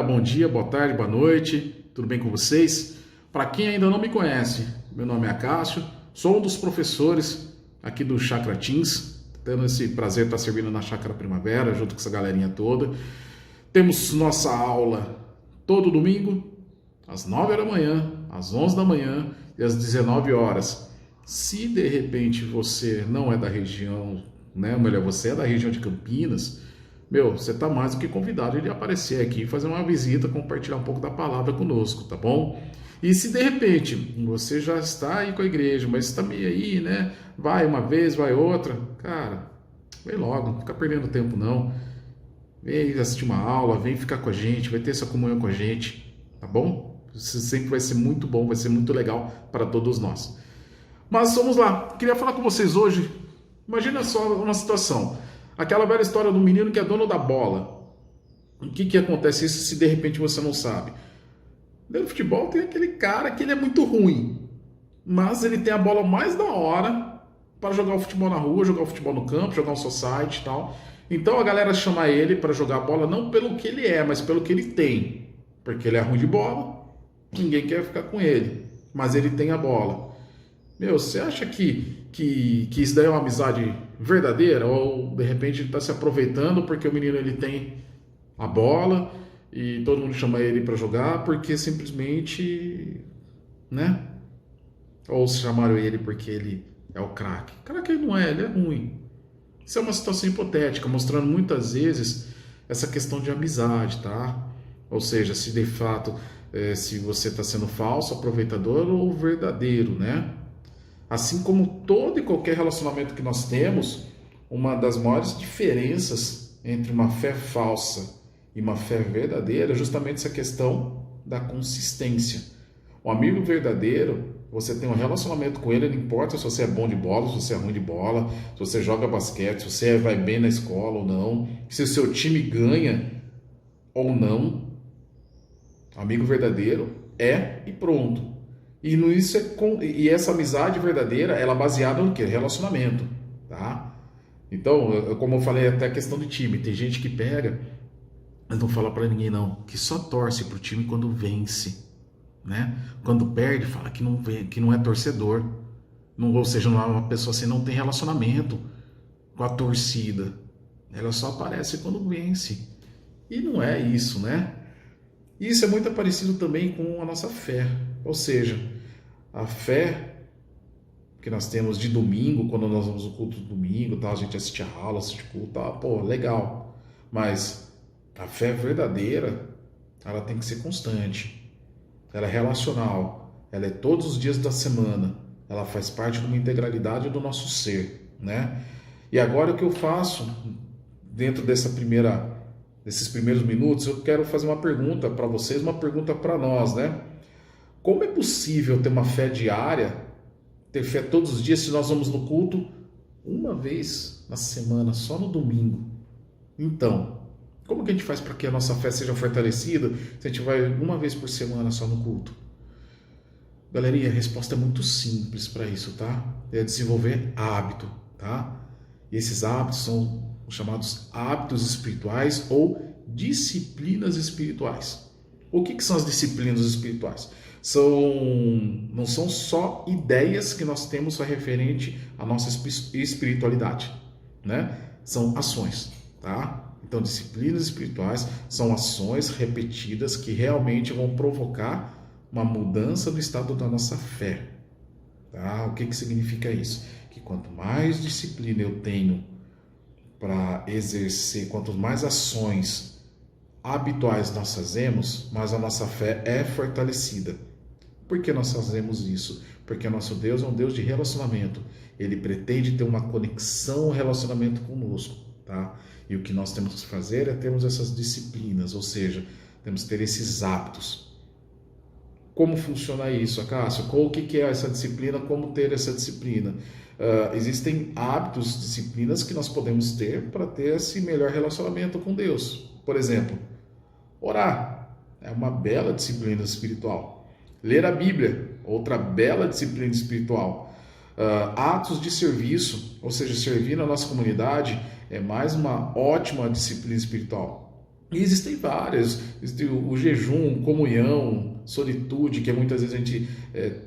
galera, bom dia, boa tarde, boa noite, tudo bem com vocês? Para quem ainda não me conhece, meu nome é Acácio, sou um dos professores aqui do Chakra Teens, tendo esse prazer de estar servindo na Chácara Primavera, junto com essa galerinha toda. Temos nossa aula todo domingo, às 9 da manhã, às 11 da manhã e às 19 horas. Se de repente você não é da região, né, ou melhor, você é da região de Campinas, você está mais do que convidado de aparecer aqui, fazer uma visita, compartilhar um pouco da palavra conosco, tá bom? E se de repente você já está aí com a igreja, mas está meio aí, né? Vai uma vez, vai outra, cara, vem logo, não fica perdendo tempo não. Vem assistir uma aula, vem ficar com a gente, vai ter essa comunhão com a gente, tá bom? Isso sempre vai ser muito bom, vai ser muito legal para todos nós. Mas vamos lá, queria falar com vocês hoje, imagina só uma situação. Aquela velha história do menino que é dono da bola. O que acontece isso se de repente você não sabe? No futebol tem aquele cara que ele é muito ruim, mas ele tem a bola mais da hora para jogar o futebol na rua, jogar o futebol no campo, jogar um society e tal. Então a galera chama ele para jogar a bola não pelo que ele é, mas pelo que ele tem. Porque ele é ruim de bola, ninguém quer ficar com ele, mas ele tem a bola. Você acha que isso daí é uma amizade verdadeira? Ou de repente ele está se aproveitando porque o menino ele tem a bola e todo mundo chama ele para jogar porque simplesmente, né? Ou se chamaram ele porque ele é o craque? Craque ele não é, ele é ruim. Isso é uma situação hipotética, mostrando muitas vezes essa questão de amizade, tá? Ou seja, se de fato, se você está sendo falso, aproveitador ou verdadeiro, né? Assim como todo e qualquer relacionamento que nós temos, uma das maiores diferenças entre uma fé falsa e uma fé verdadeira é justamente essa questão da consistência. O amigo verdadeiro, você tem um relacionamento com ele, não importa se você é bom de bola, se você é ruim de bola, se você joga basquete, se você vai bem na escola ou não, se o seu time ganha ou não. Amigo verdadeiro é e pronto. E essa amizade verdadeira, ela é baseada no quê? Relacionamento, tá? Então, como eu falei, até a questão de time. Tem gente que pega, mas não fala pra ninguém não, que só torce pro time quando vence, né? Quando perde, fala que não é torcedor. Não, ou seja, não é uma pessoa assim, não tem relacionamento com a torcida. Ela só aparece quando vence. E não é isso, né? Isso é muito parecido também com a nossa fé. Ou seja, a fé que nós temos de domingo, quando nós vamos no culto de domingo, tá? A gente assiste a aula, assiste culto, tá? Pô, legal. Mas a fé verdadeira, ela tem que ser constante. Ela é relacional. Ela é todos os dias da semana. Ela faz parte de uma integralidade do nosso ser, né? E agora o que eu faço dentro desses primeiros minutos, eu quero fazer uma pergunta para vocês, uma pergunta para nós, né? Como é possível ter uma fé diária, ter fé todos os dias, se nós vamos no culto uma vez na semana, só no domingo? Então, como que a gente faz para que a nossa fé seja fortalecida se a gente vai uma vez por semana só no culto? Galerinha, a resposta é muito simples para isso, tá? É desenvolver hábito, tá? E esses hábitos são os chamados hábitos espirituais ou disciplinas espirituais. O que são as disciplinas espirituais? Não são só ideias que nós temos referente à nossa espiritualidade, né? São ações, tá? Então, disciplinas espirituais são ações repetidas que realmente vão provocar uma mudança do estado da nossa fé, tá? O que significa isso? Que quanto mais disciplina eu tenho para exercer, quanto mais ações habituais nós fazemos, mais a nossa fé é fortalecida. Por que nós fazemos isso? Porque nosso Deus é um Deus de relacionamento. Ele pretende ter uma conexão, um relacionamento conosco, tá? E o que nós temos que fazer é termos essas disciplinas, ou seja, temos que ter esses hábitos. Como funciona isso, Acácio? O que é essa disciplina? Como ter essa disciplina? Existem hábitos, disciplinas que nós podemos ter para ter esse melhor relacionamento com Deus. Por exemplo, orar é uma bela disciplina espiritual. Ler a Bíblia, outra bela disciplina espiritual. Atos de serviço, ou seja, servir na nossa comunidade, é mais uma ótima disciplina espiritual. E existem várias, existe o jejum, comunhão, solitude, que é muitas vezes a gente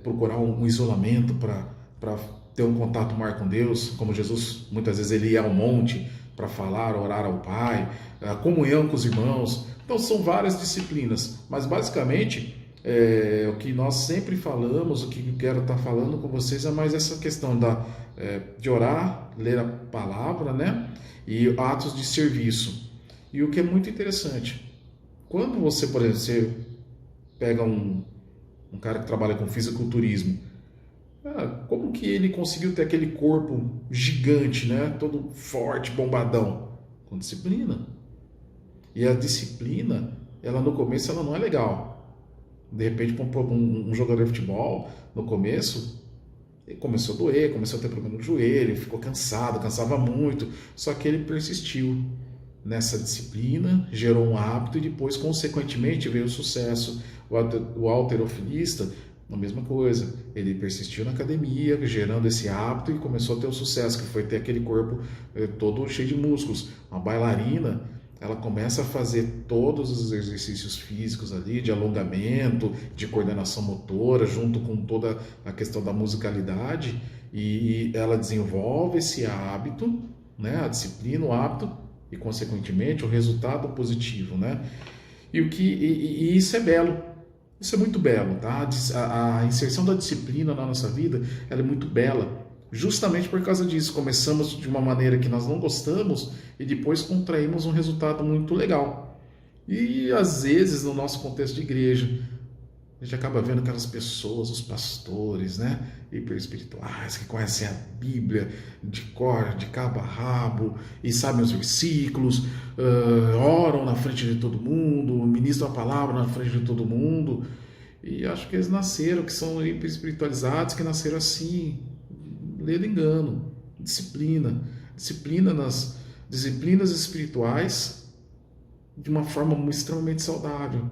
procurar um isolamento para ter um contato maior com Deus, como Jesus muitas vezes ele ia ao monte para falar, orar ao Pai, a comunhão com os irmãos. Então são várias disciplinas, mas basicamente o que nós sempre falamos, o que eu quero estar falando com vocês é mais essa questão de orar, ler a palavra, né? E atos de serviço. E o que é muito interessante, quando você, por exemplo, você pega um cara que trabalha com fisiculturismo, como que ele conseguiu ter aquele corpo gigante, né? Todo forte, bombadão? Com disciplina. E a disciplina, ela no começo ela não é legal. De repente, um jogador de futebol, no começo, ele começou a doer, começou a ter problema no joelho, ficou cansado, cansava muito, só que ele persistiu nessa disciplina, gerou um hábito e depois, consequentemente, veio o sucesso. O halterofilista, a mesma coisa, ele persistiu na academia, gerando esse hábito e começou a ter o sucesso, que foi ter aquele corpo todo cheio de músculos. Uma bailarina, ela começa a fazer todos os exercícios físicos ali, de alongamento, de coordenação motora, junto com toda a questão da musicalidade, e ela desenvolve esse hábito, né, a disciplina, o hábito, e consequentemente o resultado positivo, né? E isso é belo, isso é muito belo, tá? A inserção da disciplina na nossa vida, ela é muito bela, justamente por causa disso. Começamos de uma maneira que nós não gostamos e depois contraímos um resultado muito legal. E às vezes no nosso contexto de igreja, a gente acaba vendo aquelas pessoas, os pastores, né, hiper espirituais, que conhecem a Bíblia de cor, de cabo a rabo, e sabem os versículos, oram na frente de todo mundo, ministram a palavra na frente de todo mundo, e acho que eles nasceram, que são hiper espiritualizados, que nasceram assim, ledo engano, disciplina nas disciplinas espirituais de uma forma extremamente saudável.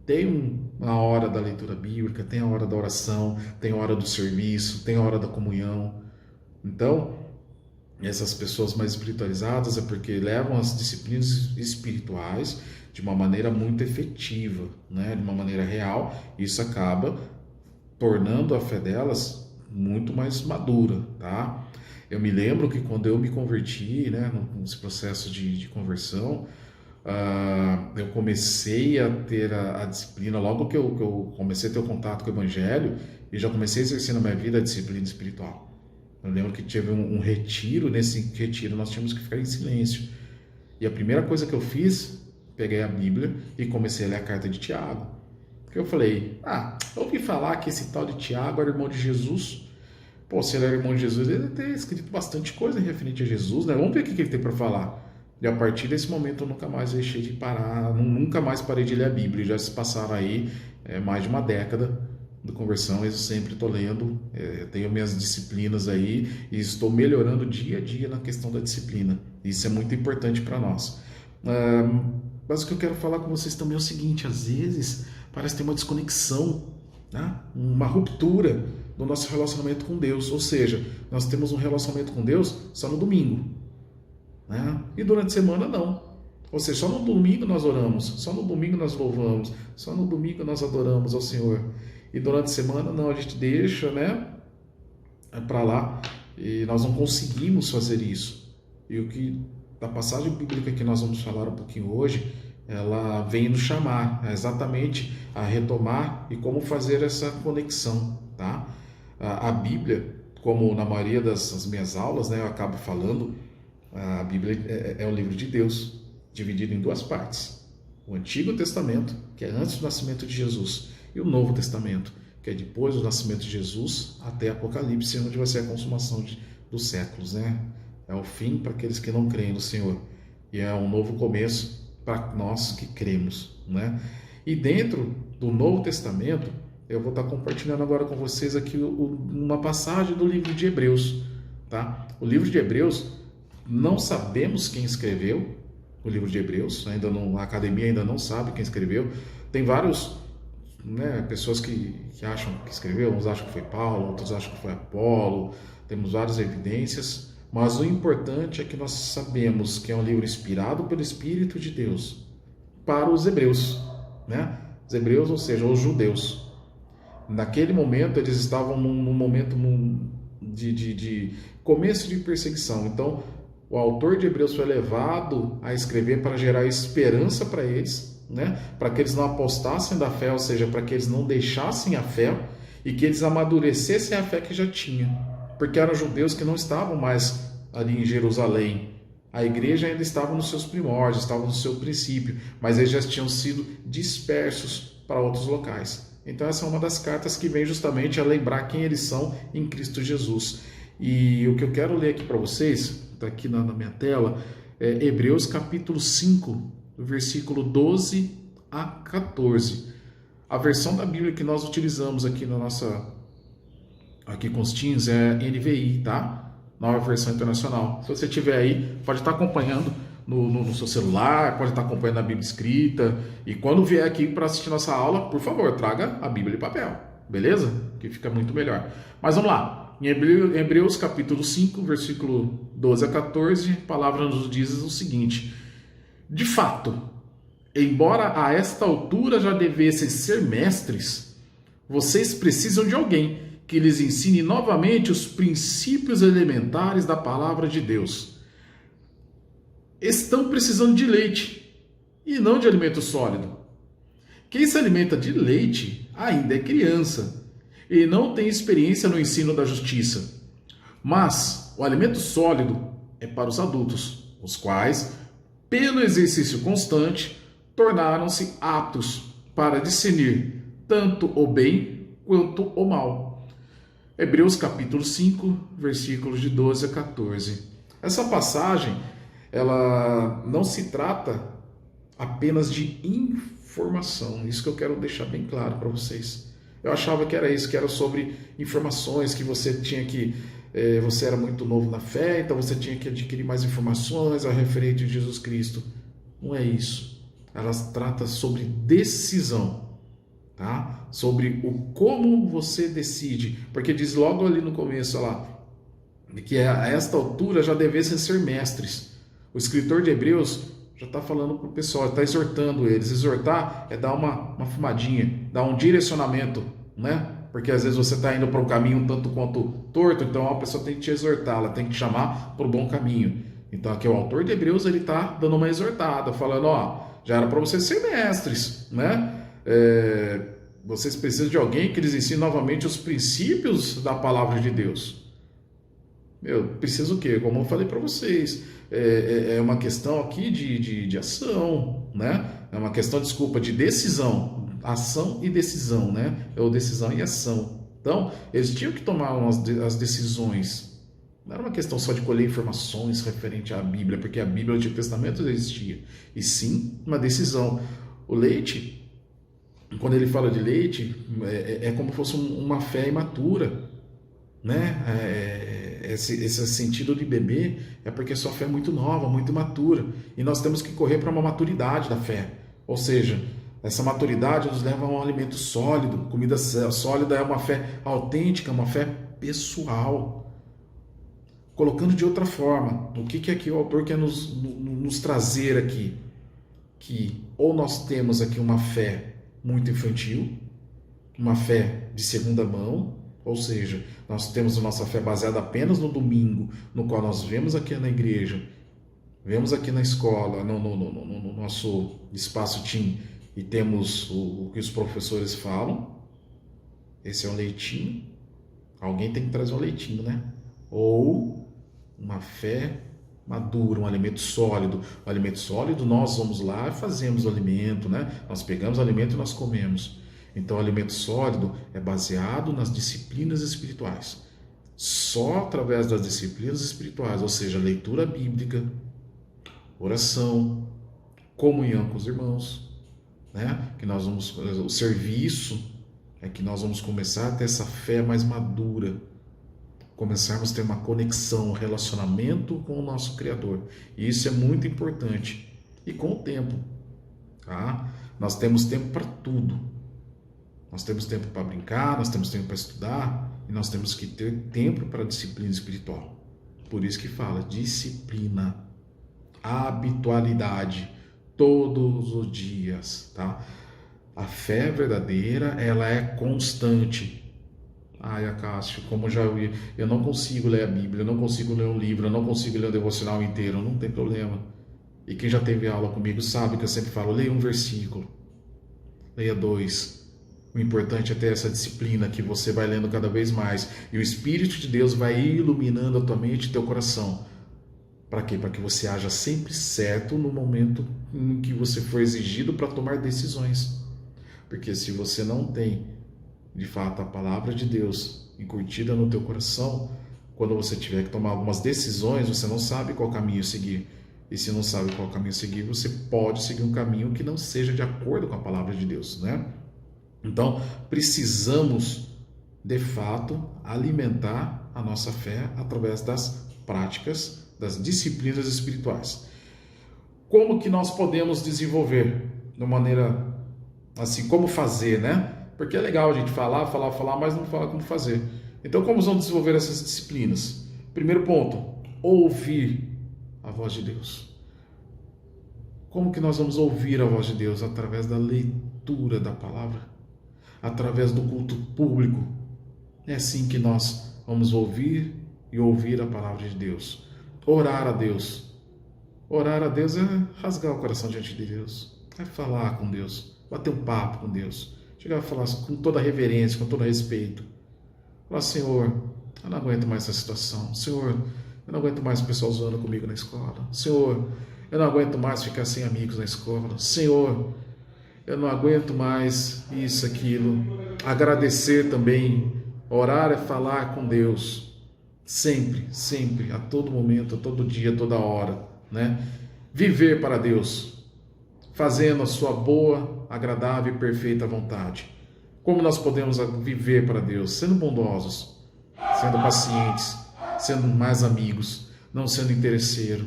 Tem a hora da leitura bíblica, tem a hora da oração, tem a hora do serviço, tem a hora da comunhão. Então, essas pessoas mais espiritualizadas é porque levam as disciplinas espirituais de uma maneira muito efetiva, né? De uma maneira real. Isso acaba tornando a fé delas muito mais madura, tá? Eu me lembro que quando eu me converti, né, nesse processo de conversão, eu comecei a ter a disciplina, logo que eu comecei a ter o contato com o Evangelho, e já comecei a exercer na minha vida a disciplina espiritual. Eu lembro que teve um retiro, nesse retiro nós tínhamos que ficar em silêncio. E a primeira coisa que eu fiz, peguei a Bíblia e comecei a ler a carta de Tiago. Porque eu falei, eu ouvi falar que esse tal de Tiago era irmão de Jesus. Pô, se ele era irmão de Jesus, ele deve ter escrito bastante coisa referente a Jesus, né? Vamos ver o que ele tem para falar. E a partir desse momento eu nunca mais deixei de parar, nunca mais parei de ler a Bíblia. Já se passaram aí mais de uma década de conversão, eu sempre estou lendo, tenho minhas disciplinas aí e estou melhorando dia a dia na questão da disciplina. Isso é muito importante para nós. Mas o que eu quero falar com vocês também é o seguinte, às vezes parece ter uma desconexão, né? Uma ruptura do nosso relacionamento com Deus, ou seja, nós temos um relacionamento com Deus só no domingo. Né? E durante a semana não. Ou seja, só no domingo nós oramos, só no domingo nós louvamos, só no domingo nós adoramos ao Senhor. E durante a semana não, a gente deixa, né, para lá, e nós não conseguimos fazer isso. E o que a passagem bíblica que nós vamos falar um pouquinho hoje, ela vem nos chamar exatamente a retomar e como fazer essa conexão, tá? A Bíblia, como na maioria das minhas aulas, né, eu acabo falando, a Bíblia é o livro de Deus, dividido em duas partes. O Antigo Testamento, que é antes do nascimento de Jesus, e o Novo Testamento, que é depois do nascimento de Jesus até Apocalipse, onde vai ser a consumação dos séculos, né? É o fim para aqueles que não creem no Senhor. E é um novo começo para nós que cremos, né? E dentro do Novo Testamento, eu vou estar compartilhando agora com vocês aqui uma passagem do livro de Hebreus, tá? O livro de Hebreus, não sabemos quem escreveu o livro de Hebreus, a academia ainda não sabe quem escreveu. Tem vários, né, pessoas que acham que escreveu, uns acham que foi Paulo, outros acham que foi Apolo, temos várias evidências, mas o importante é que nós sabemos que é um livro inspirado pelo Espírito de Deus, para os hebreus, né? Os hebreus, ou seja, os judeus. Naquele momento, eles estavam num momento de começo de perseguição. Então, o autor de Hebreus foi levado a escrever para gerar esperança para eles, né? Para que eles não apostassem da fé, ou seja, para que eles não deixassem a fé e que eles amadurecessem a fé que já tinham. Porque eram judeus que não estavam mais ali em Jerusalém. A igreja ainda estava nos seus primórdios, estava no seu princípio, mas eles já tinham sido dispersos para outros locais. Então essa é uma das cartas que vem justamente a lembrar quem eles são em Cristo Jesus. E o que eu quero ler aqui para vocês, está aqui na minha tela, é Hebreus capítulo 5, versículo 12 a 14. A versão da Bíblia que nós utilizamos aqui na aqui com os teens é NVI, tá? Nova versão internacional. Se você tiver aí, pode estar acompanhando no seu celular, pode estar acompanhando a Bíblia escrita. E quando vier aqui para assistir nossa aula, por favor, traga a Bíblia de papel, beleza? Que fica muito melhor. Mas vamos lá. Em Hebreus capítulo 5, versículo 12 a 14, a palavra nos diz o seguinte: de fato, embora a esta altura já devessem ser mestres, vocês precisam de alguém que lhes ensine novamente os princípios elementares da palavra de Deus. Estão precisando de leite e não de alimento sólido. Quem se alimenta de leite ainda é criança e não tem experiência no ensino da justiça. Mas o alimento sólido é para os adultos, os quais, pelo exercício constante, tornaram-se aptos para discernir tanto o bem quanto o mal. Hebreus capítulo 5, versículos de 12 a 14. Essa passagem, ela não se trata apenas de informação. Isso que eu quero deixar bem claro para vocês. Eu achava que era isso, que era sobre informações, que você tinha que... você era muito novo na fé, então você tinha que adquirir mais informações a referente de Jesus Cristo. Não é isso. Ela trata sobre decisão. Tá? Sobre o como você decide, porque diz logo ali no começo lá, que a esta altura já devessem ser mestres. O escritor de Hebreus já está falando para o pessoal, está exortando eles. Exortar é dar uma fumadinha, dar um direcionamento, né? Porque às vezes você está indo para um caminho um tanto quanto torto, então a pessoa tem que te exortar, ela tem que te chamar para o bom caminho. Então aqui o autor de Hebreus, ele está dando uma exortada, falando, ó, já era para vocês ser mestres, né? Vocês precisam de alguém que lhes ensine novamente os princípios da palavra de Deus. Preciso o quê? Como eu falei para vocês, é uma questão aqui de ação, né? É uma questão, desculpa, de decisão, ação e decisão, né? Ou decisão e ação. Então, eles tinham que tomar as decisões. Não era uma questão só de colher informações referente à Bíblia, porque a Bíblia, o Antigo Testamento existia, e sim uma decisão. O leite, quando ele fala de leite, é como se fosse uma fé imatura, né? Esse sentido de bebê é porque a sua fé é muito nova, muito imatura, e nós temos que correr para uma maturidade da fé, ou seja, essa maturidade nos leva a um alimento sólido. Comida sólida é uma fé autêntica, uma fé pessoal. Colocando de outra forma, o que aqui o autor quer nos trazer aqui? Que ou nós temos aqui uma fé muito infantil, uma fé de segunda mão, ou seja, nós temos a nossa fé baseada apenas no domingo, no qual nós vemos aqui na igreja, vemos aqui na escola, no nosso espaço team, e temos o que os professores falam. Esse é um leitinho. Alguém tem que trazer um leitinho, né? Ou uma fé madura, um alimento sólido. O alimento sólido, nós vamos lá e fazemos o alimento, né? Nós pegamos o alimento e nós comemos. Então, o alimento sólido é baseado nas disciplinas espirituais. Só através das disciplinas espirituais, ou seja, leitura bíblica, oração, comunhão com os irmãos, né? Que nós vamos, o serviço é que nós vamos começar a ter essa fé mais madura, começarmos a ter uma conexão, um relacionamento com o nosso Criador. E isso é muito importante. E com o tempo, tá? Nós temos tempo para tudo. Nós temos tempo para brincar, nós temos tempo para estudar, e nós temos que ter tempo para a disciplina espiritual. Por isso que fala disciplina, habitualidade. todos os dias, tá? A fé verdadeira, ela é constante. Ai, Acácio, como já vi, eu não consigo ler a Bíblia, eu não consigo ler um livro, eu não consigo ler o devocional inteiro, não tem problema. E quem já teve aula comigo sabe que eu sempre falo, leia um versículo, leia 2. O importante é ter essa disciplina que você vai lendo cada vez mais. E o Espírito de Deus vai iluminando a tua mente e teu coração. Para quê? Para que você haja sempre certo no momento em que você for exigido para tomar decisões. Porque se você não tem, de fato, a palavra de Deus encurtida no teu coração, quando você tiver que tomar algumas decisões, você não sabe qual caminho seguir. E se não sabe qual caminho seguir, você pode seguir um caminho que não seja de acordo com a palavra de Deus, né? Então, precisamos, de fato, alimentar a nossa fé através das práticas, das disciplinas espirituais. Como que nós podemos desenvolver de maneira assim, como fazer, né? Porque é legal a gente falar, mas não fala como fazer. Então, como vamos desenvolver essas disciplinas? Primeiro ponto, ouvir a voz de Deus. Como que nós vamos ouvir a voz de Deus? Através da leitura da palavra, através do culto público. É assim que nós vamos ouvir e ouvir a palavra de Deus. Orar a Deus. Orar a Deus é rasgar o coração diante de Deus. É falar com Deus. Bater um papo com Deus. Chegar a falar com toda reverência, com todo respeito. Falar, Senhor, eu não aguento mais essa situação. Senhor, eu não aguento mais o pessoal zoando comigo na escola. Senhor, eu não aguento mais ficar sem amigos na escola. Senhor, eu não aguento mais isso, aquilo. Agradecer também. Orar é falar com Deus. Sempre, sempre, a todo momento, a todo dia, a toda hora, né? Viver para Deus, fazendo a sua boa, agradável e perfeita vontade. Como nós podemos viver para Deus? Sendo bondosos, sendo pacientes, sendo mais amigos, não sendo interesseiro,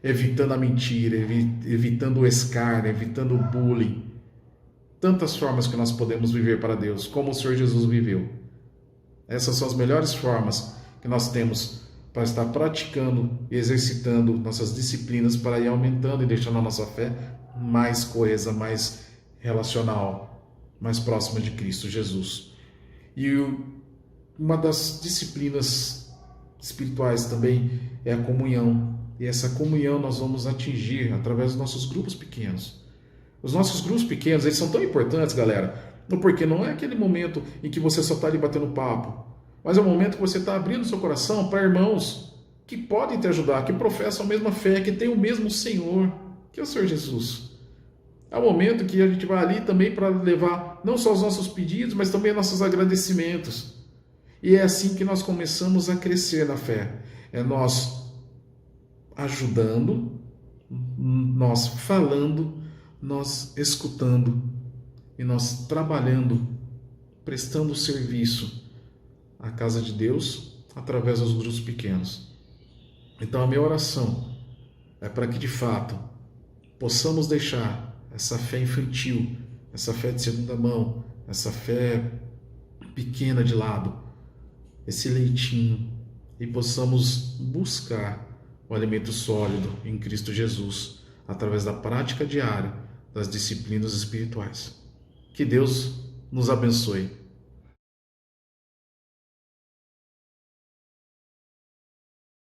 evitando a mentira, evitando o escárnio, evitando o bullying. Tantas formas que nós podemos viver para Deus, como o Senhor Jesus viveu. Essas são as melhores formas que nós temos para estar praticando e exercitando nossas disciplinas para ir aumentando e deixando a nossa fé mais coesa, mais relacional, mais próxima de Cristo Jesus. E uma das disciplinas espirituais também é a comunhão. E essa comunhão nós vamos atingir através dos nossos grupos pequenos. Os nossos grupos pequenos, eles são tão importantes, galera, porque não é aquele momento em que você só está ali batendo papo, mas é o momento que você está abrindo seu coração para irmãos que podem te ajudar, que professam a mesma fé, que têm o mesmo Senhor, que é o Senhor Jesus. É o momento que a gente vai ali também para levar não só os nossos pedidos, mas também nossos agradecimentos. E é assim que nós começamos a crescer na fé. É nós ajudando, nós falando, nós escutando e nós trabalhando, prestando serviço à casa de Deus através dos grupos pequenos. Então a minha oração é para que de fato possamos deixar essa fé infantil, essa fé de segunda mão, essa fé pequena de lado, esse leitinho, e possamos buscar o alimento sólido em Cristo Jesus através da prática diária das disciplinas espirituais. Que Deus nos abençoe.